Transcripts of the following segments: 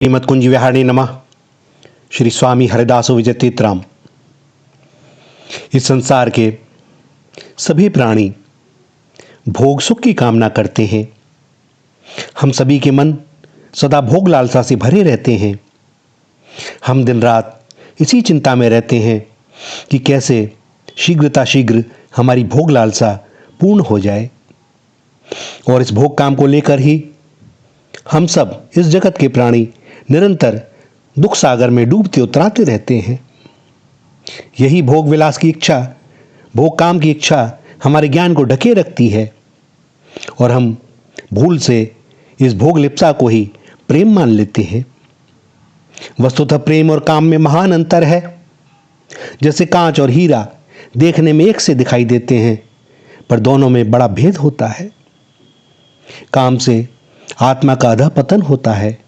श्रीमद कुंज विहारिणे नमः। श्री स्वामी हरिदास विजय तीर्थराम। इस संसार के सभी प्राणी भोग सुख की कामना करते हैं। हम सभी के मन सदा भोग लालसा से भरे रहते हैं। हम दिन रात इसी चिंता में रहते हैं कि कैसे शीघ्र हमारी भोग लालसा पूर्ण हो जाए। और इस भोग काम को लेकर ही हम सब इस जगत के प्राणी निरंतर दुख सागर में डूबते उतराते रहते हैं। यही भोग विलास की इच्छा, भोग काम की इच्छा हमारे ज्ञान को ढके रखती है और हम भूल से इस भोग लिप्सा को ही प्रेम मान लेते हैं। वस्तुतः प्रेम और काम में महान अंतर है। जैसे कांच और हीरा देखने में एक से दिखाई देते हैं, पर दोनों में बड़ा भेद होता है। काम से आत्मा का अधःपतन होता है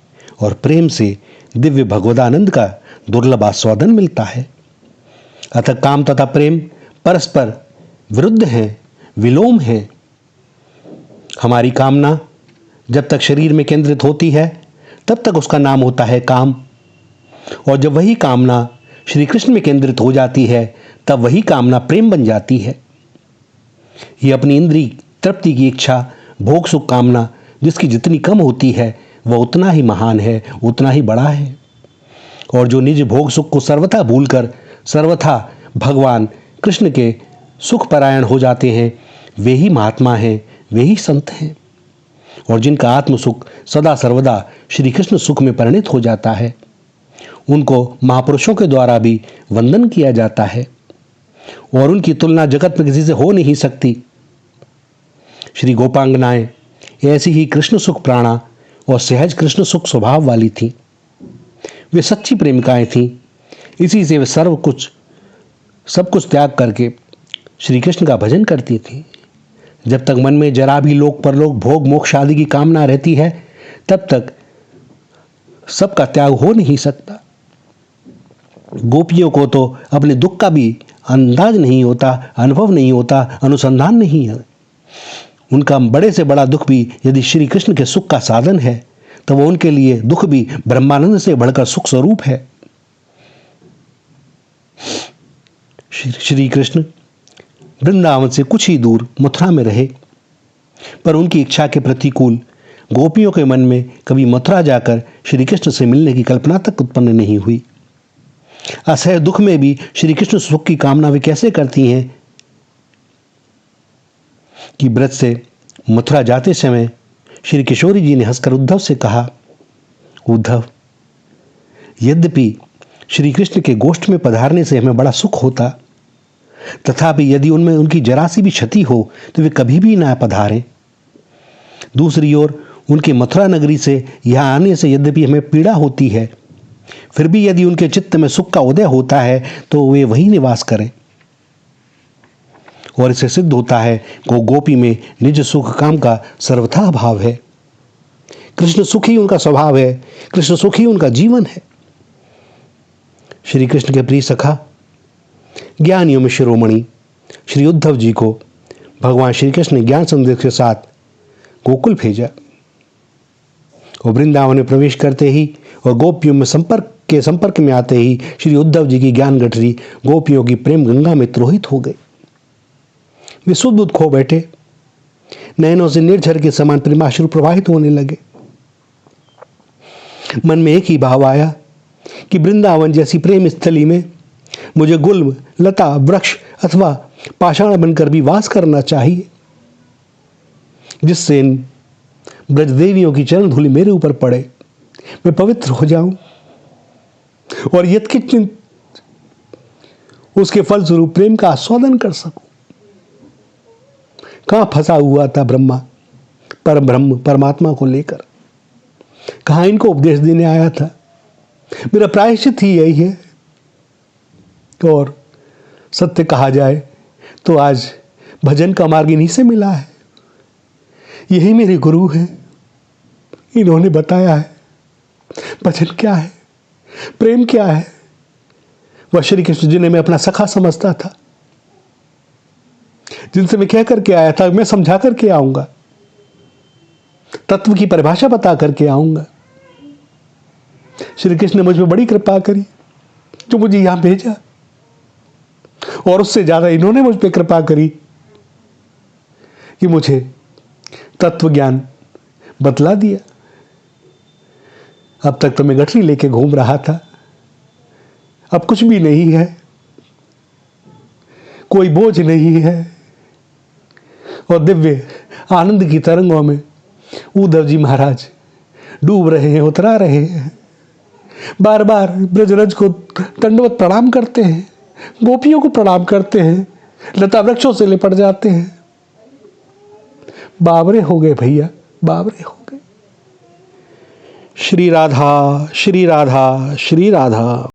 और प्रेम से दिव्य भगवदानंद का दुर्लभ आस्वादन मिलता है। अतः काम तथा प्रेम परस्पर विरुद्ध हैं, विलोम हैं। हमारी कामना जब तक शरीर में केंद्रित होती है तब तक उसका नाम होता है काम, और जब वही कामना श्री कृष्ण में केंद्रित हो जाती है तब वही कामना प्रेम बन जाती है। ये अपनी इंद्रिय तृप्ति की इच्छा, भोग सुख कामना जिसकी जितनी कम होती है वह उतना ही महान है, उतना ही बड़ा है। और जो निज भोग सुख को सर्वथा भूलकर सर्वथा भगवान कृष्ण के सुख परायण हो जाते हैं, वे ही महात्मा हैं, वे ही संत हैं। और जिनका आत्म सुख सदा सर्वदा श्री कृष्ण सुख में परिणित हो जाता है, उनको महापुरुषों के द्वारा भी वंदन किया जाता है और उनकी तुलना जगत में किसी से हो नहीं सकती। श्री गोपांगनाएं ऐसी ही कृष्ण सुख प्राणा और सहज कृष्ण सुख स्वभाव वाली थीं। वे सच्ची प्रेमिकाएं थीं। इसी से वे सब कुछ त्याग करके श्री कृष्ण का भजन करती थीं। जब तक मन में जरा भी लोक परलोक भोग मोक्ष आदि की कामना रहती है तब तक सबका त्याग हो नहीं सकता। गोपियों को तो अपने दुख का भी अंदाज नहीं होता, अनुभव नहीं होता, अनुसंधान नहीं है। उनका बड़े से बड़ा दुख भी यदि श्री कृष्ण के सुख का साधन है तो वो उनके लिए दुख भी ब्रह्मानंद से बढ़कर सुख स्वरूप है। श्री कृष्ण वृंदावन से कुछ ही दूर मथुरा में रहे, पर उनकी इच्छा के प्रतिकूल गोपियों के मन में कभी मथुरा जाकर श्री कृष्ण से मिलने की कल्पना तक उत्पन्न नहीं हुई। असह्य दुख में भी श्री कृष्ण सुख की कामना वे कैसे करती हैं कि ब्रज से मथुरा जाते समय श्री किशोरी जी ने हंसकर उद्धव से कहा, उद्धव, यद्यपि श्री कृष्ण के गोष्ठ में पधारने से हमें बड़ा सुख होता, तथापि यदि उनमें उनकी जरा सी भी क्षति हो तो वे कभी भी ना पधारें। दूसरी ओर उनके मथुरा नगरी से यहाँ आने से यद्यपि हमें पीड़ा होती है, फिर भी यदि उनके चित्त में सुख का उदय होता है तो वे वहीं निवास करें। और इससे सिद्ध होता है कि गोपी में निज सुख काम का सर्वथा अभाव है। कृष्ण सुख ही उनका स्वभाव है, कृष्ण सुख ही उनका जीवन है। श्री कृष्ण के प्रिय सखा ज्ञानियों में शिरोमणि श्री उद्धव जी को भगवान श्री कृष्ण ने ज्ञान संदेश के साथ गोकुल भेजा और वृंदावन में प्रवेश करते ही और गोपियों में संपर्क में आते ही श्री उद्धव जी की ज्ञान गठरी गोपियों की प्रेम गंगा में त्रोहित हो गई। वे सुध बुध खो बैठे, नयनों से निर्झर के समान प्रेमाश्रु प्रवाहित होने लगे। मन में एक ही भाव आया कि वृंदावन जैसी प्रेम स्थली में मुझे गुल्म लता वृक्ष अथवा पाषाण बनकर भी वास करना चाहिए, जिससे इन ब्रज देवियों की चरण धूलि मेरे ऊपर पड़े, मैं पवित्र हो जाऊं और यत्किंचित उसके फलस्वरूप प्रेम का आस्वादन कर सकूं। कहाँ फंसा हुआ था ब्रह्मा ब्रह्म परमात्मा को लेकर, कहाँ इनको उपदेश देने आया था। मेरा प्रायश्चित ही यही है। और सत्य कहा जाए तो आज भजन का मार्ग इन्हीं से मिला है। यही मेरे गुरु हैं, इन्होंने बताया है भजन क्या है, प्रेम क्या है। वह श्री कृष्ण जिन्हें मैं अपना सखा समझता था, जिनसे मैं कह करके आया था मैं समझा करके आऊंगा, तत्व की परिभाषा बता करके आऊंगा, श्री कृष्ण ने मुझ पर बड़ी कृपा करी जो मुझे यहां भेजा, और उससे ज्यादा इन्होंने मुझ पर कृपा करी कि मुझे तत्व ज्ञान बतला दिया। अब तक तो मैं गठरी लेके घूम रहा था, अब कुछ भी नहीं है, कोई बोझ नहीं है, और दिव्य आनंद की तरंगों में उद्धव जी महाराज डूब रहे हैं, उतरा रहे हैं। बार बार ब्रजरज को दंडवत प्रणाम करते हैं, गोपियों को प्रणाम करते हैं, लता वृक्षों से लिपट जाते हैं। बावरे हो गए भैया, बावरे हो गए। श्री राधा श्री राधा श्री राधा।